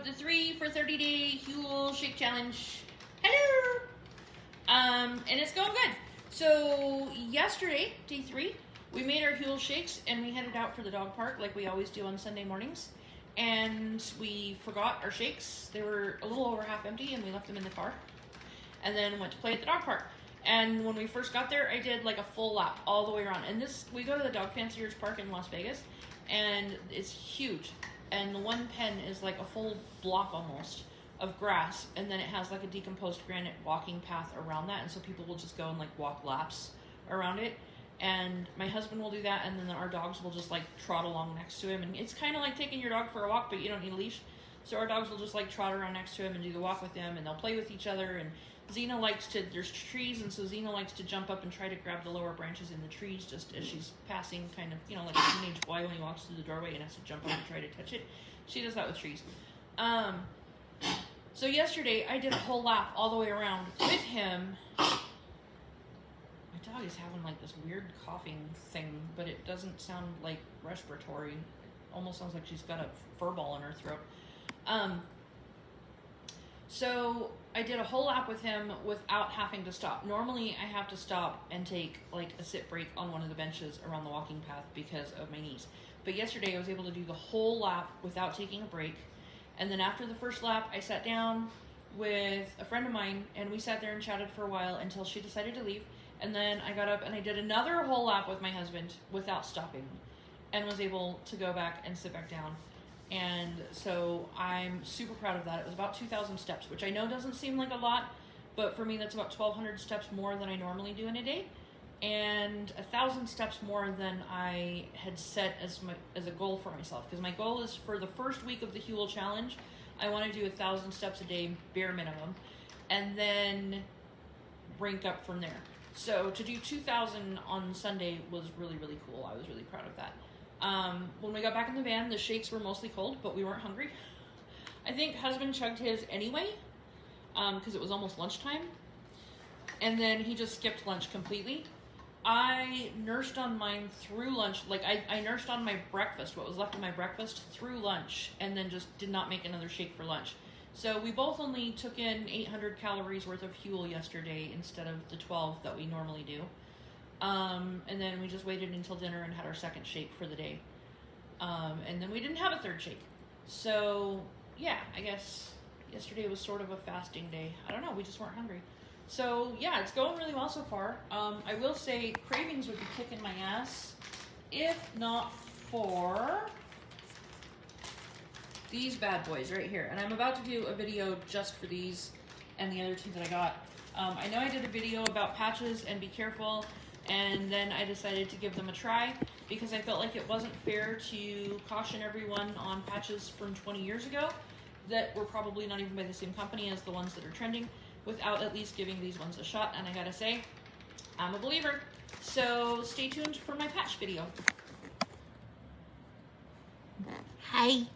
the 3 for 30-day Huel Shake Challenge. Hello! And it's going good. So yesterday, day 3, we made our Huel Shakes and we headed out for the dog park like we always do on Sunday mornings. And we forgot our shakes. They were a little over half empty and we left them in the car. And then went to play at the dog park. And when we first got there, I did like a full lap all the way around. And we go to the Dog Fanciers Park in Las Vegas, and it's huge. And the one pen is like a full block almost of grass, and then it has like a decomposed granite walking path around that, and so people will just go and like walk laps around it. And my husband will do that, and then our dogs will just like trot along next to him. And it's kind of like taking your dog for a walk, but you don't need a leash. So our dogs will just like trot around next to him and do the walk with him, and they'll play with each other. And Xena likes to, there's trees, and so Xena likes to jump up and try to grab the lower branches in the trees just as she's passing, kind of, you know, like a teenage boy when he walks through the doorway and has to jump up and try to touch it. She does that with trees. So yesterday I did a whole lap all the way around with him. My dog is having like this weird coughing thing, but it doesn't sound like respiratory. It almost sounds like she's got a fur ball in her throat. So I did a whole lap with him without having to stop. Normally I have to stop and take like a sit break on one of the benches around the walking path because of my knees. But yesterday I was able to do the whole lap without taking a break. And then after the first lap, I sat down with a friend of mine and we sat there and chatted for a while until she decided to leave. And then I got up and I did another whole lap with my husband without stopping and was able to go back and sit back down. And so I'm super proud of that. It was about 2,000 steps, which I know doesn't seem like a lot, but for me that's about 1,200 steps more than I normally do in a day, and 1,000 steps more than I had set as a goal for myself. Because my goal is for the first week of the Huel Challenge, I want to do 1,000 steps a day, bare minimum, and then rank up from there. So to do 2,000 on Sunday was really, really cool. I was really proud of that. When we got back in the van, the shakes were mostly cold, but we weren't hungry. I think husband chugged his anyway, because it was almost lunchtime. And then he just skipped lunch completely. I nursed on mine through lunch. Like I nursed on my breakfast, what was left of my breakfast, through lunch, and then just did not make another shake for lunch. So we both only took in 800 calories worth of Huel yesterday instead of the 12 that we normally do. And then we just waited until dinner and had our second shake for the day. And then we didn't have a third shake. So yeah, I guess yesterday was sort of a fasting day. I don't know, we just weren't hungry. So yeah, it's going really well so far. I will say cravings would be kicking my ass if not for these bad boys right here. And I'm about to do a video just for these and the other two that I got. I know I did a video about patches and be careful, and then I decided to give them a try because I felt like it wasn't fair to caution everyone on patches from 20 years ago that were probably not even by the same company as the ones that are trending, without at least giving these ones a shot. And I gotta say, I'm a believer. So stay tuned for my patch video. Hi.